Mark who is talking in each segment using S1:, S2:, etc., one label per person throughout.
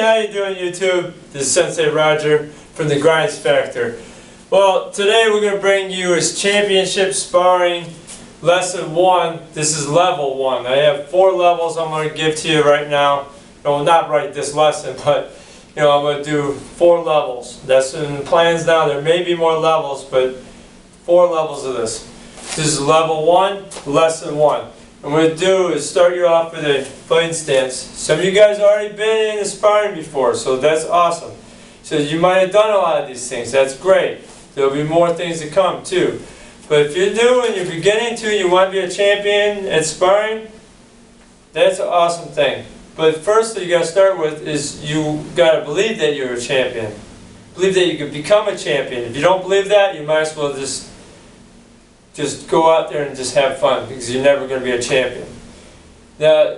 S1: how you doing, YouTube? This is Sensei Roger from the Grinds Factor. Well, today we're going to bring you is Championship Sparring Lesson 1. This is Level 1. I have 4 levels I'm going to give to you right now. No, not right this lesson, but I'm going to do 4 levels. That's in the plans now. There may be more levels, but 4 levels of this. This is Level 1, Lesson 1. What I'm going to do is start you off with a fighting stance. Some of you guys already been in sparring before, so that's awesome. So you might have done a lot of these things. That's great. There'll be more things to come too. But if you're new and you're beginning to, you want to be a champion at sparring, that's an awesome thing. But first thing you got to start with is you got to believe that you're a champion. Believe that you can become a champion. If you don't believe that, you might as well just go out there and just have fun, because you're never going to be a champion. Now,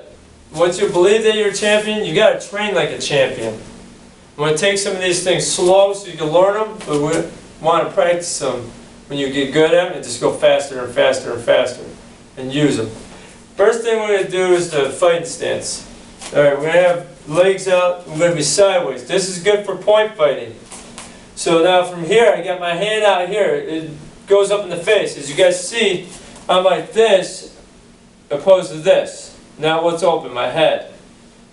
S1: once you believe that you're a champion, you got to train like a champion. I'm going to take some of these things slow so you can learn them, but we want to practice them when you get good at them and just go faster and faster and faster and use them. First thing we're going to do is the fighting stance. Alright, we're going to have legs out, we're going to be sideways. This is good for point fighting. So now from here, I got my hand out here. It goes up in the face. As you guys see, I'm like this opposed to this. Now what's open? My head.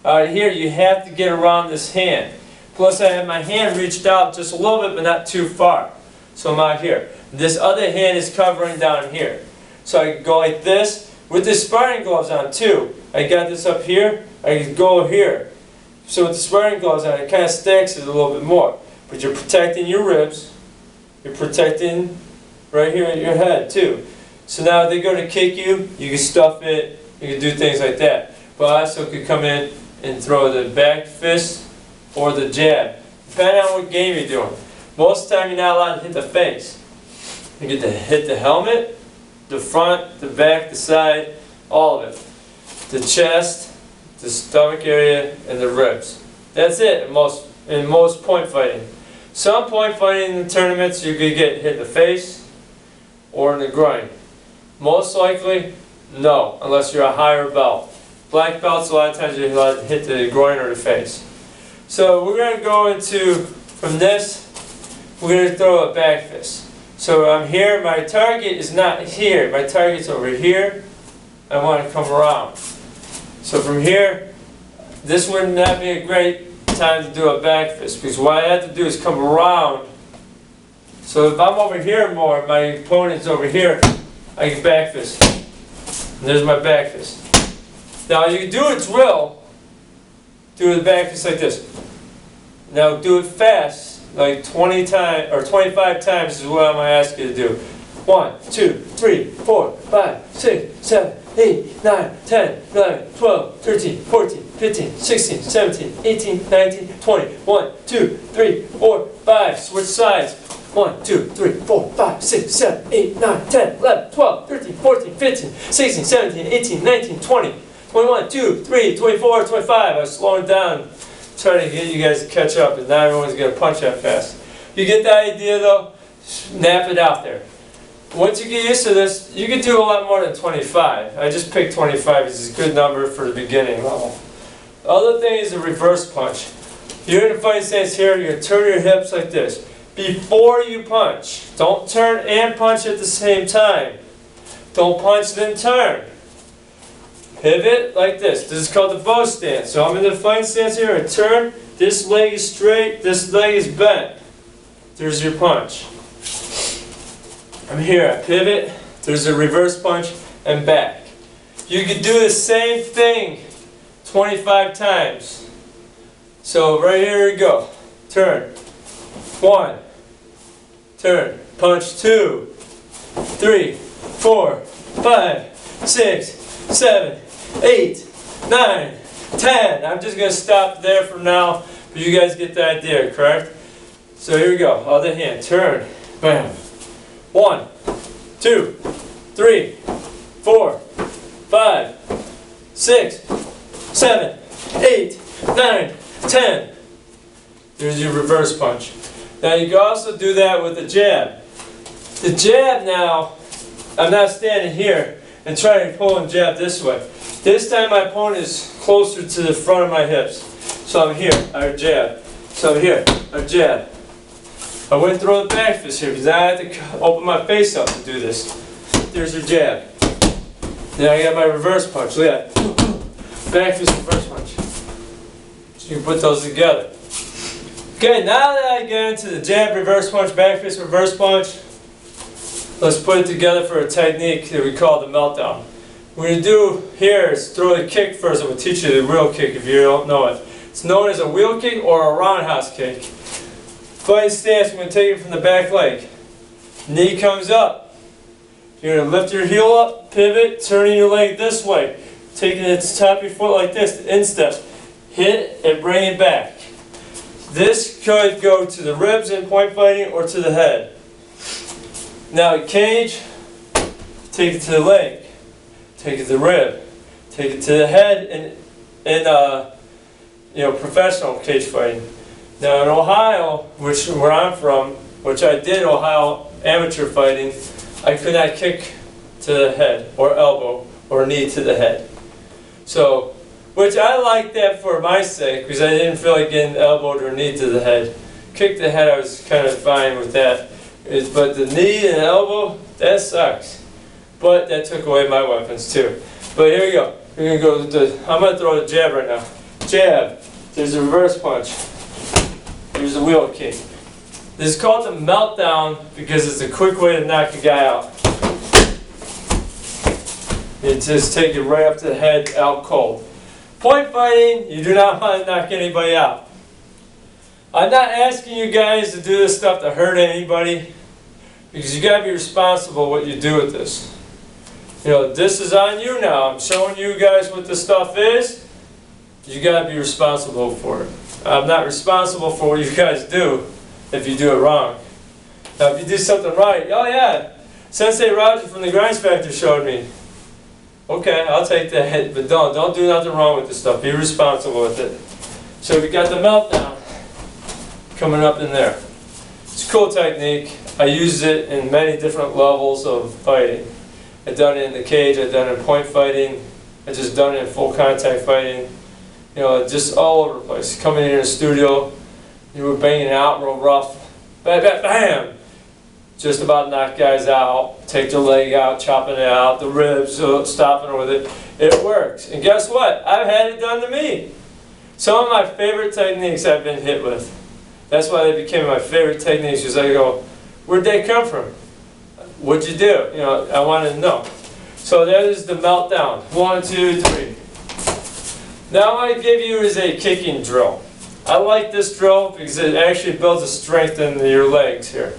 S1: Alright, here you have to get around this hand. Plus I have my hand reached out just a little bit but not too far. So I'm out here. This other hand is covering down here. So I can go like this with the sparring gloves on too. I got this up here. I can go here. So with the sparring gloves on, it kind of stacks it a little bit more. But you're protecting your ribs. You're protecting right here in your head too. So now if they go to kick you, you can stuff it, you can do things like that. But I also could come in and throw the back fist or the jab, depending on what game you're doing. Most of the time you're not allowed to hit the face. You get to hit the helmet, the front, the back, the side, all of it. The chest, the stomach area, and the ribs. That's it in most point fighting. Some point fighting in the tournaments you could get hit in the face or in the groin. Most likely, no, unless you're a higher belt. Black belts, a lot of times you're allowed to hit the groin or the face. So we're going to go into, from this, we're going to throw a back fist. So I'm here, my target is not here, my target's over here. I want to come around. So from here, this would not be a great time to do a back fist, because what I have to do is come around. So if I'm over here more, my opponent's over here, I can back fist. And there's my back fist. Now you can do a drill, do the back fist like this. Now do it fast, like 20 times or 25 times is what I'm going to ask you to do. 1, 2, 3, 4, 5, 6, 7, 8, 9, 10, 11, 12, 13, 14, 15, 16, 17, 18, 19, 20. 1, 2, 3, 4, 5. Switch sides. 1, 2, 3, 4, 5, 6, 7, 8, 9, 10, 11, 12, 13, 14, 15, 16, 17, 18, 19, 20, 21, 2, 3, 24, 25. I was slowing down, trying to get you guys to catch up, and not everyone's going to punch that fast. You get the idea though? Snap it out there. Once you get used to this, you can do a lot more than 25. I just picked 25 as a good number for the beginning level. The other thing is a reverse punch. You're in a fighting stance here, you're going to turn your hips like this. Before you punch, don't turn and punch at the same time. Don't punch then turn. Pivot like this. This is called the bow stance. So I'm in the fighting stance here, I turn, this leg is straight, this leg is bent. There's your punch. I'm here, I pivot, there's a reverse punch, and back. You can do the same thing 25 times. So right here we go. Turn. 1. Turn. Punch. 2, 3, 4, 5, 6, 7, 8, 9, 10. I'm just going to stop there for now, but you guys get the idea, correct? So here we go. Other hand. Turn. Bam. 1, 2, 3, 4, 5, 6, 7, 8, 9, 10. There's your reverse punch. Now you can also do that with the jab. The jab now, I'm not standing here and trying to pull and jab this way. This time my opponent is closer to the front of my hips. So So I'm here, I jab. So I'm here, I jab. I wouldn't throw the back fist here because now I have to open my face up to do this. There's your jab. Then I got my reverse punch. Look at that. Back fist, reverse punch. So you can put those together. Okay, now that I get into the jab, reverse punch, back fist, reverse punch, let's put it together for a technique that we call the meltdown. What we're going to do here is throw the kick first. I'm going to teach you the real kick if you don't know it. It's known as a wheel kick or a roundhouse kick. Fighting stance, I'm going to take it from the back leg. Knee comes up. You're going to lift your heel up, pivot, turning your leg this way. Taking it to the top of your foot like this, instep. Hit and bring it back. This could go to the ribs in point fighting or to the head. Now cage, take it to the leg, take it to the rib, take it to the head in professional cage fighting. Now in Ohio, where I'm from, which I did Ohio amateur fighting, I could not kick to the head or elbow or knee to the head. So, which I liked that for my sake because I didn't feel like getting elbowed or knee to the head. Kick to the head, I was kind of fine with that. But the knee and elbow, that sucks. But that took away my weapons too. But here we go. We're gonna go. I'm gonna throw the jab right now. Jab. There's a reverse punch. There's a wheel kick. This is called the meltdown because it's a quick way to knock a guy out. You just take it right up to the head, out cold. Point fighting, you do not want to knock anybody out. I'm not asking you guys to do this stuff to hurt anybody because you got to be responsible what you do with this. You know, this is on you now. I'm showing you guys what this stuff is. You got to be responsible for it. I'm not responsible for what you guys do if you do it wrong. Now, if you do something right, oh yeah, Sensei Roger from the Grinds Factor showed me. Okay, I'll take that hit, but don't do nothing wrong with this stuff. Be responsible with it. So we got the meltdown coming up in there. It's a cool technique. I use it in many different levels of fighting. I've done it in the cage, I've done it in point fighting, I've just done it in full contact fighting. You know, just all over the place. Coming in the studio, you were banging out real rough. Bam, bam, bam! Just about knock guys out, take their leg out, chopping it out, the ribs, stopping with it. It works. And guess what? I've had it done to me. Some of my favorite techniques I've been hit with. That's why they became my favorite techniques, because I go, where'd they come from? What'd you do? You know, I wanted to know. So that is the meltdown. 1, 2, 3. Now what I give you is a kicking drill. I like this drill because it actually builds a strength in your legs here.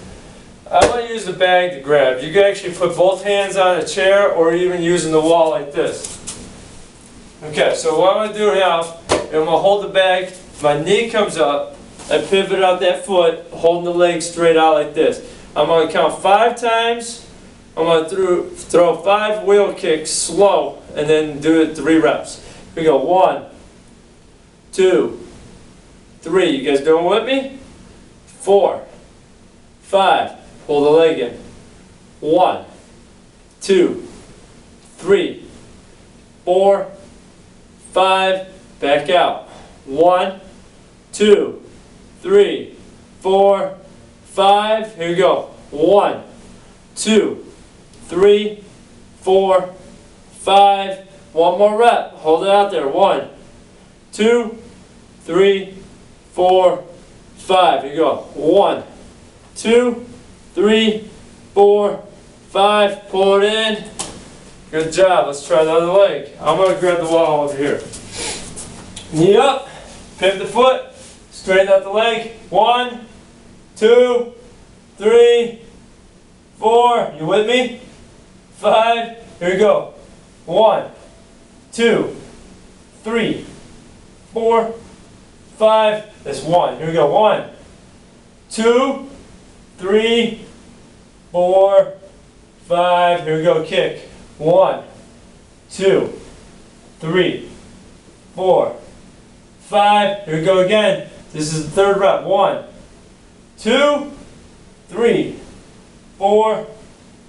S1: I want to use the bag to grab. You can actually put both hands on a chair or even using the wall like this. Okay, so what I'm going to do now, I'm going to hold the bag, my knee comes up, I pivot out that foot, holding the leg straight out like this. I'm going to count 5 times, I'm going to throw 5 wheel kicks slow, and then do it 3 reps. Here we go, 1, 2, 3, you guys doing with me? 4, 5. Pull the leg in. 1, 2, 3, 4, 5. Back out. 1, 2, 3, 4, 5. Here we go. 1, 2, 3, 4, 5. One more rep. Hold it out there. 1, 2, 3, 4, 5. Here you go. 1, 2, 3, 4, 5. Pull it in. Good job. Let's try the other leg. I'm going to grab the wall over here. Knee up. Pivot the foot. Straighten out the leg. 1, 2, 3, 4. You with me? 5. Here we go. 1, 2, 3, 4, 5. That's 1. Here we go. 1, 2, 3, 4, 5. Here we go. Kick. 1, 2, 3, 4, 5. Here we go again. This is the 3rd rep. 1, 2, 3, 4,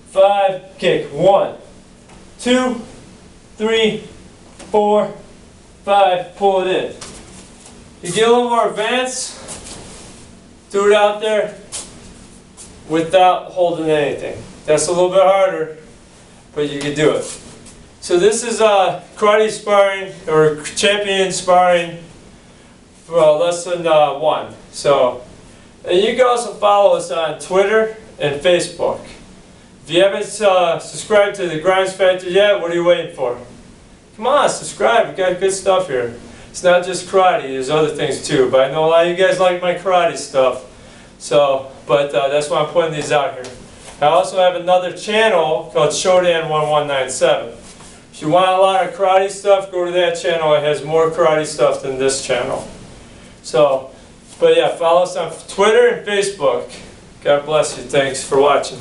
S1: 5. Kick. 1, 2, 3, 4, 5. Pull it in. You get a little more advanced, do it out there without holding anything. That's a little bit harder, but you can do it. So this is karate sparring, or champion sparring, well, lesson 1. So, and you can also follow us on Twitter and Facebook. If you haven't subscribed to the Grinds Factor yet, what are you waiting for? Come on, subscribe. We got good stuff here. It's not just karate. There's other things too. But I know a lot of you guys like my karate stuff. So, but that's why I'm putting these out here. I also have another channel called Shodan1197. If you want a lot of karate stuff, go to that channel. It has more karate stuff than this channel. So, but yeah, follow us on Twitter and Facebook. God bless you. Thanks for watching.